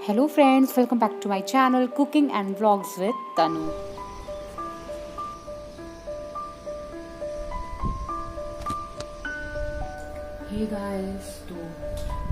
Hello friends, welcome back to my channel Cooking and Vlogs with Tanu. Hey guys, तो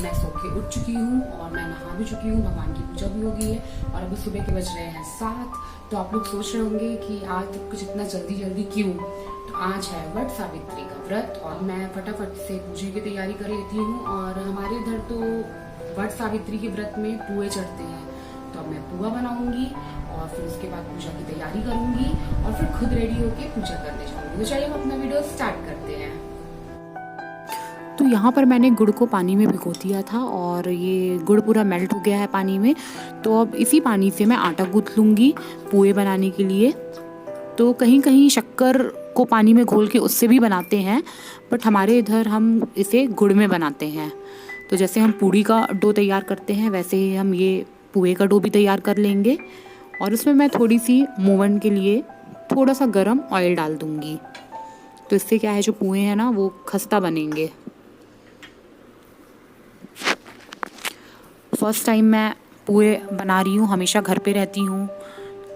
मैं सो के उठ चुकी हूँ और मैं नहा भी चुकी हूँ, भगवान की पूजा भी हो गई है और अभी सुबह के बज रहे हैं 7। तो आप लोग सोच रहे होंगे कि आज तक कुछ इतना जल्दी क्यों। तो आज है वट सावित्री का व्रत और मैं फटाफट से पूजा की तैयारी कर लेती हूँ। और हमारे इधर तो वट सावित्री के व्रत में पुए चढ़ते हैं, तो अब मैं पुआ बनाऊंगी और फिर उसके बाद पूजा की तैयारी करूंगी और फिर खुद रेडी होके पूजा करने जाऊंगी। तो चलिए हम अपना वीडियो स्टार्ट करते हैं। तो यहाँ पर मैंने गुड़ को पानी में भिगो दिया था और ये गुड़ पूरा मेल्ट हो गया है पानी में। तो अब इसी पानी से मैं आटा गूंथ लूँगी पुए बनाने के लिए। तो कहीं कहीं शक्कर को पानी में घोल के उससे भी बनाते हैं, बट हमारे इधर हम इसे गुड़ में बनाते हैं। तो जैसे हम पूड़ी का डो तैयार करते हैं वैसे ही हम ये पुए का डो भी तैयार कर लेंगे। और इसमें मैं थोड़ी सी मोवन के लिए थोड़ा सा गरम ऑयल डाल दूँगी। तो इससे क्या है, जो पुए हैं ना वो खस्ता बनेंगे। फर्स्ट टाइम मैं पुए बना रही हूँ, हमेशा घर पे रहती हूँ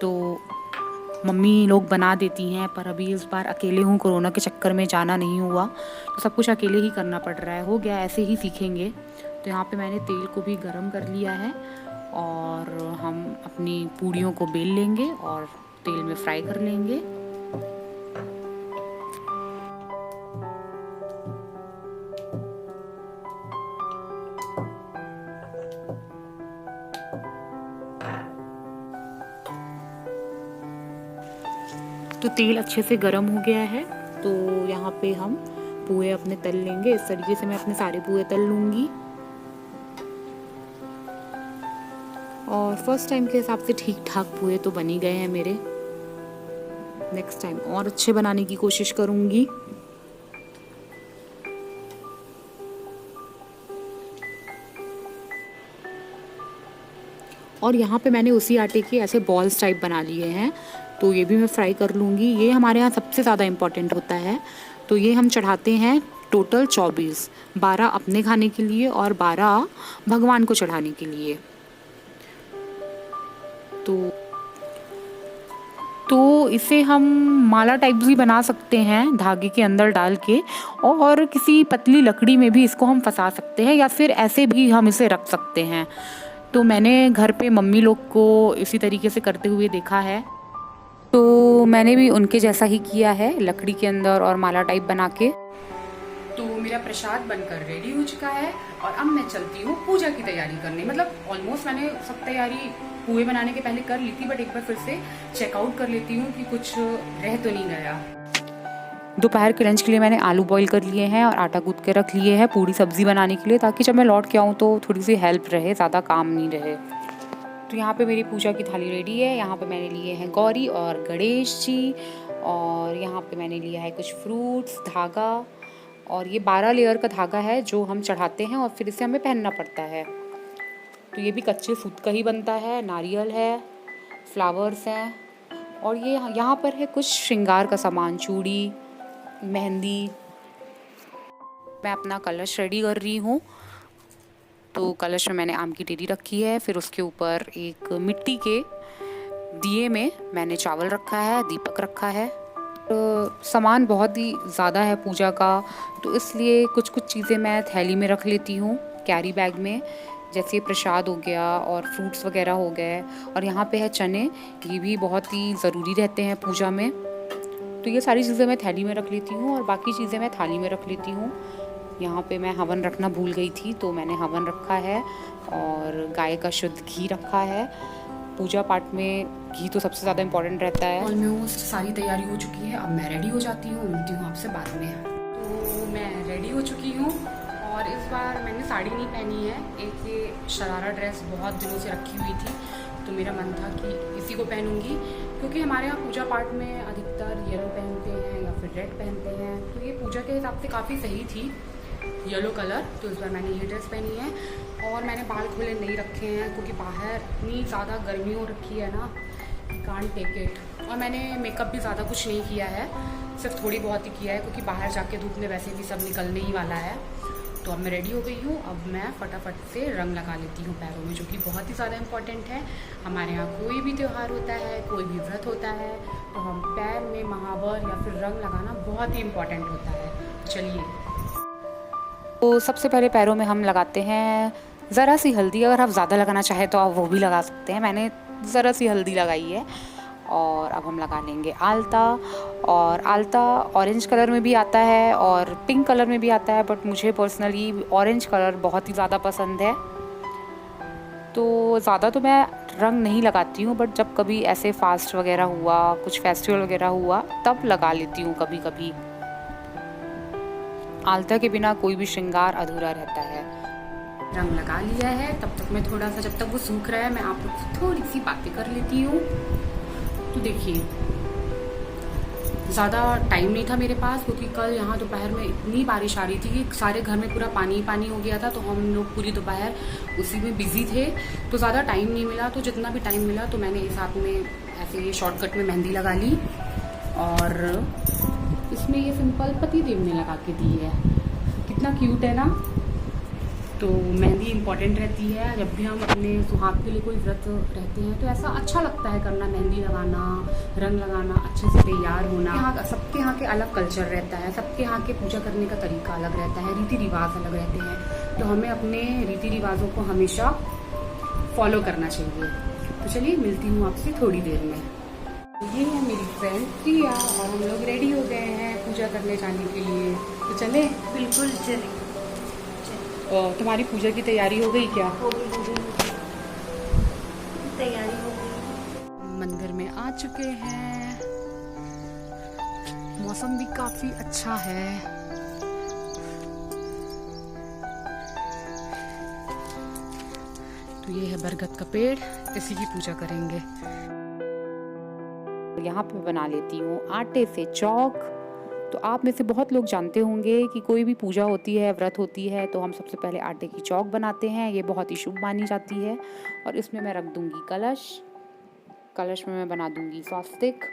तो मम्मी लोग बना देती हैं, पर अभी इस बार अकेले हूँ, कोरोना के चक्कर में जाना नहीं हुआ तो सब कुछ अकेले ही करना पड़ रहा है। हो गया, ऐसे ही सीखेंगे। तो यहाँ पे मैंने तेल को भी गरम कर लिया है और हम अपनी पूड़ियों को बेल लेंगे और तेल में फ्राई कर लेंगे। तो तेल अच्छे से गर्म हो गया है, तो यहाँ पे हम पुए अपने तल लेंगे। इस तरीके से मैं अपने सारे पुए तल लूँगी और फर्स्ट टाइम के हिसाब से ठीक ठाक पुए तो बन ही गए हैं मेरे। नेक्स्ट टाइम और अच्छे बनाने की कोशिश करूँगी। और यहाँ पे मैंने उसी आटे के ऐसे बॉल्स टाइप बना लिए हैं, तो ये भी मैं फ्राई कर लूँगी। ये हमारे यहाँ सबसे ज़्यादा इम्पॉर्टेंट होता है। तो ये हम चढ़ाते हैं टोटल 24, 12 अपने खाने के लिए और 12 भगवान को चढ़ाने के लिए। तो इसे हम माला टाइप भी बना सकते हैं धागे के अंदर डाल के, और किसी पतली लकड़ी में भी इसको हम फंसा सकते हैं या फिर ऐसे भी हम इसे रख सकते हैं। तो मैंने घर पे मम्मी लोग को इसी तरीके से करते हुए देखा है, तो मैंने भी उनके जैसा ही किया है, लकड़ी के अंदर और माला टाइप बना के। तो मेरा प्रसाद बनकर रेडी हो चुका है और अब मैं चलती हूँ पूजा की तैयारी करने। मतलब ऑलमोस्ट मैंने सब तैयारी पुए बनाने के पहले कर ली थी, बट एक बार फिर से चेकआउट कर लेती हूँ कि कुछ रह तो नहीं गया। दोपहर के लंच के लिए मैंने आलू बॉईल कर लिए हैं और आटा गूंथ के रख लिए हैं पूड़ी सब्जी बनाने के लिए, ताकि जब मैं लौट के आऊँ तो थोड़ी सी हेल्प रहे, ज़्यादा काम नहीं रहे। तो यहाँ पे मेरी पूजा की थाली रेडी है। यहाँ पे मैंने लिए हैं गौरी और गणेश जी, और यहाँ पे मैंने लिया है कुछ फ्रूट्स, धागा, और ये 12 लेयर का धागा है जो हम चढ़ाते हैं और फिर इसे हमें पहनना पड़ता है। तो ये भी कच्चे सूत का ही बनता है। नारियल है, फ्लावर्स हैं, और ये यहाँ पर है कुछ श्रृंगार का सामान, चूड़ी, मेहंदी। मैं अपना कलश रेडी कर रही हूँ। तो कलश में मैंने आम की टेरी रखी है, फिर उसके ऊपर एक मिट्टी के दिए में मैंने चावल रखा है, दीपक रखा है। तो सामान बहुत ही ज़्यादा है पूजा का, तो इसलिए कुछ चीज़ें मैं थैली में रख लेती हूँ, कैरी बैग में, जैसे प्रसाद हो गया और फ्रूट्स वगैरह हो गए। और यहाँ पे है चने, ये भी बहुत ही ज़रूरी रहते हैं पूजा में। तो ये सारी चीज़ें मैं थैली में रख लेती हूँ और बाकी चीज़ें मैं थाली में रख लेती हूँ। यहाँ पे मैं हवन रखना भूल गई थी, तो मैंने हवन रखा है और गाय का शुद्ध घी रखा है। पूजा पाठ में घी तो सबसे ज़्यादा इम्पोर्टेंट रहता है। ऑलमोस्ट सारी तैयारी हो चुकी है, अब मैं रेडी हो जाती हूँ, मिलती हूँ आपसे बाद में। तो मैं रेडी हो चुकी हूँ और इस बार मैंने साड़ी नहीं पहनी है। एक ये शरारा ड्रेस बहुत दिनों से रखी हुई थी, तो मेरा मन था कि इसी को पहनूंगी, क्योंकि हमारे यहाँ पूजा पाठ में अधिकतर येलो पहनते हैं या फिर रेड पहनते हैं। तो ये पूजा के हिसाब से काफ़ी सही थी, येलो कलर। तो इस बार मैंने ये ड्रेस पहनी है और मैंने बाल खुले नहीं रखे हैं, क्योंकि बाहर इतनी ज़्यादा गर्मी हो रखी है ना, कांट टेक इट। और मैंने मेकअप भी ज़्यादा कुछ नहीं किया है, सिर्फ थोड़ी बहुत ही किया है, क्योंकि बाहर जाके धूप में वैसे भी सब निकलने ही वाला है। तो अब मैं रेडी हो गई हूँ। अब मैं फटाफट से रंग लगा लेती हूँ पैरों में, जो कि बहुत ही ज़्यादा इम्पॉर्टेंट है। हमारे यहाँ कोई भी त्यौहार होता है, कोई भी व्रत होता है, तो हम पैर में महावर या फिर रंग लगाना बहुत ही इम्पॉर्टेंट होता है। चलिए, तो सबसे पहले पैरों में हम लगाते हैं ज़रा सी हल्दी। अगर आप ज़्यादा लगाना चाहें तो आप वो भी लगा सकते हैं। मैंने ज़रा सी हल्दी लगाई है। और अब हम लगा लेंगे आलता। और आलता ऑरेंज कलर में भी आता है और पिंक कलर में भी आता है, बट मुझे पर्सनली ऑरेंज कलर बहुत ही ज़्यादा पसंद है। तो ज़्यादा तो मैं रंग नहीं लगाती हूँ, बट जब कभी ऐसे फास्ट वगैरह हुआ, कुछ फेस्टिवल वगैरह हुआ, तब लगा लेती हूँ कभी कभी। आलता के बिना कोई भी श्रृंगार अधूरा रहता है। रंग लगा लिया है, तब तक मैं थोड़ा सा, जब तक वो सूख रहा है, मैं आप लोग से थोड़ी सी बातें कर लेती हूँ। तो देखिए, ज़्यादा टाइम नहीं था मेरे पास, क्योंकि कल यहाँ दोपहर में इतनी बारिश आ रही थी कि सारे घर में पूरा पानी पानी हो गया था। तो हम लोग पूरी दोपहर उसी में बिजी थे, तो ज़्यादा टाइम नहीं मिला। तो जितना भी टाइम मिला तो मैंने इस हाथ में ऐसे शॉर्टकट में मेहंदी लगा ली। और इसमें ये सिंपल पति देव ने लगा के दी है। कितना क्यूट है ना। तो मेहंदी इम्पॉर्टेंट रहती है जब भी हम अपने सुहाग के लिए कोई व्रत रहते हैं, तो ऐसा अच्छा लगता है करना, मेहंदी लगाना, रंग लगाना, अच्छे से तैयार होना। यहाँ सबके यहाँ के अलग कल्चर रहता है, सबके यहाँ के पूजा करने का तरीका अलग रहता है, रीति रिवाज अलग रहते हैं। तो हमें अपने रीति रिवाजों को हमेशा फॉलो करना चाहिए। तो चलिए, मिलती हूँ आपसे थोड़ी देर में। ये है मेरी फ्रेंड प्रिया और हम लोग रेडी हो गए हैं पूजा करने जाने के लिए। तो चले? बिल्कुल चले। तुम्हारी पूजा की तैयारी हो गई क्या? हो गई। तैयारी हो गई। मंदिर में आ चुके हैं। मौसम भी काफी अच्छा है। तो ये है बरगद का पेड़, इसी की पूजा करेंगे। यहाँ पे बना लेती हूँ आटे से चौक। तो आप में से बहुत लोग जानते होंगे कि कोई भी पूजा होती है, व्रत होती है, तो हम सबसे पहले आटे की चौक बनाते हैं। ये बहुत ही शुभ मानी जाती है। और इसमें मैं रख दूंगी कलश। कलश में मैं बना दूंगी स्वास्तिक।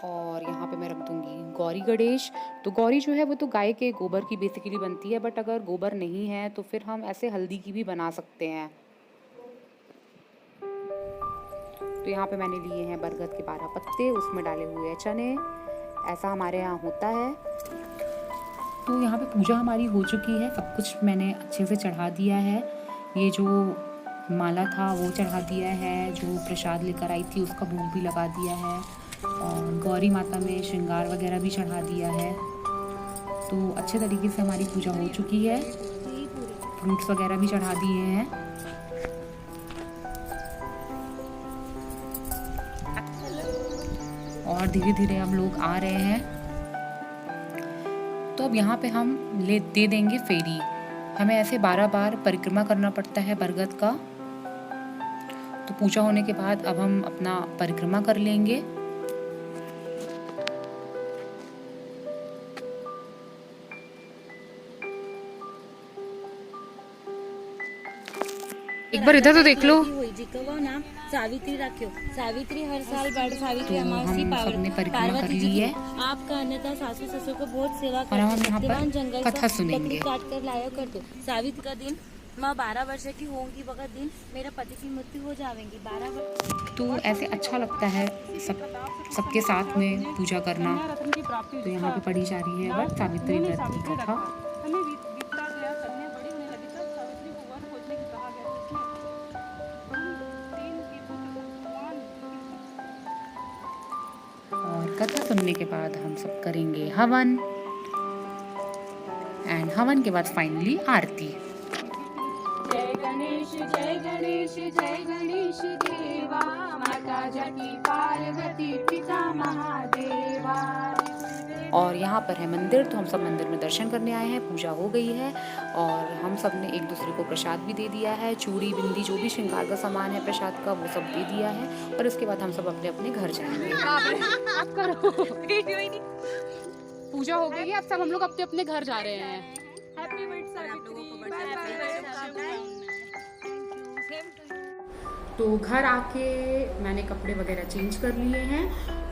और यहाँ पे मैं रख दूंगी गौरी गणेश। तो गौरी जो है वो तो गाय के गोबर की बेसिकली बनती है, बट अगर गोबर नहीं है तो फिर हम ऐसे हल्दी की भी बना सकते हैं। तो यहाँ पे मैंने लिए हैं बरगद के 12 पत्ते, उसमें डाले हुए हैं चने। ऐसा हमारे यहाँ होता है। तो यहाँ पे पूजा हमारी हो चुकी है, सब कुछ मैंने अच्छे से चढ़ा दिया है। ये जो माला था वो चढ़ा दिया है, जो प्रसाद लेकर आई थी उसका भोग भी लगा दिया है, और गौरी माता में श्रृंगार वगैरह भी चढ़ा दिया है। तो अच्छे तरीके से हमारी पूजा हो चुकी है। फ्रूट्स वगैरह भी चढ़ा दिए हैं। और धीरे धीरे हम लोग आ रहे हैं। तो अब यहाँ पे हम दे देंगे फेरी। हमें ऐसे 12 बार परिक्रमा करना पड़ता है बरगद का। तो पूजा होने के बाद अब हम अपना परिक्रमा कर लेंगे। एक बार इधर तो देख लो। नाम सावित्री रखियो। सावित्री हर साल बड़ सावित्री तो अमावसी हम सबने परिक्रमा कर ली है। आपका अन्यथा सासू ससुर को बहुत सेवा और हम यहाँ पर जंगल कथा सुनेंगे। काट कर लाया कर दो। सावित्री का दिन मैं 12 वर्ष की होंगी, वक्त दिन मेरा पति की मृत्यु हो जाएगी। 12 वर्ष। तो ऐसे अच्छा लगता है सबके साथ में पूजा करना। तो यहाँ पे पढ़ी जा रही है सावित्री व्रत की कथा। और कथा सुनने के बाद हम सब करेंगे हवन, एंड हवन के बाद फाइनली आरती। जय गणेश जय गणेश जय गणेश देवा, माता जटी पार्वती पिता महादेवा। और यहाँ पर है मंदिर, तो हम सब मंदिर में दर्शन करने आए हैं। पूजा हो गई है और हम सब ने एक दूसरे को प्रसाद भी दे दिया है। चूड़ी बिंदी जो भी श्रृंगार का सामान है प्रसाद का, वो सब दे दिया है। और इसके बाद हम सब अपने अपने घर जाएंगे। आप करो, पूजा हो गई है, अब सब हम लोग अपने अपने घर जा रहे हैं। Happy birthday Savitri. तो घर आके मैंने कपड़े वगैरह चेंज कर लिए हैं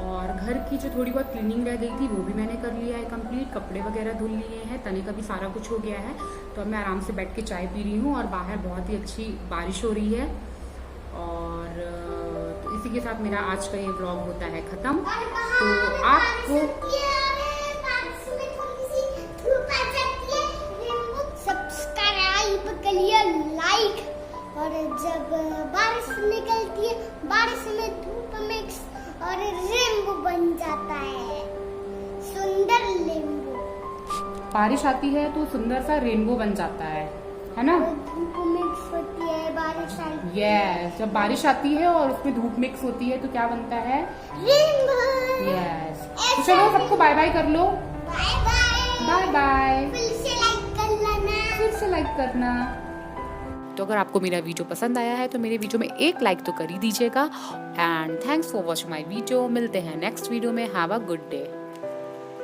और घर की जो थोड़ी बहुत क्लीनिंग रह गई थी वो भी मैंने कर लिया है कंप्लीट। कपड़े वगैरह धुल लिए हैं, तने का भी सारा कुछ हो गया है। तो अब मैं आराम से बैठ के चाय पी रही हूँ और बाहर बहुत ही अच्छी बारिश हो रही है। और तो इसी के साथ मेरा आज का ये व्लॉग होता है ख़त्म। तो आपको सब्सक्राइब करिए, लाइक। और जब बारिश निकलती है, बारिश में धूप मिक्स और रेनबो बन जाता है, सुंदर रेनबो। बारिश आती है तो सुंदर सा रेनबो बन जाता है ना? धूप मिक्स होती है, बारिश आती है। यस, जब बारिश आती है और उसमें धूप मिक्स होती है तो क्या बनता है? रेनबो। यस। तो चलो सबको बाय बाय कर लो। Bye bye. Bye bye. फिर से लाइक कर लेना। फिर से लाइक करना। तो अगर आपको मेरा वीडियो पसंद आया है तो मेरे वीडियो में एक लाइक तो कर ही दीजिएगा। And thanks for watching my video. मिलते हैं नेक्स्ट वीडियो में। Have a good day.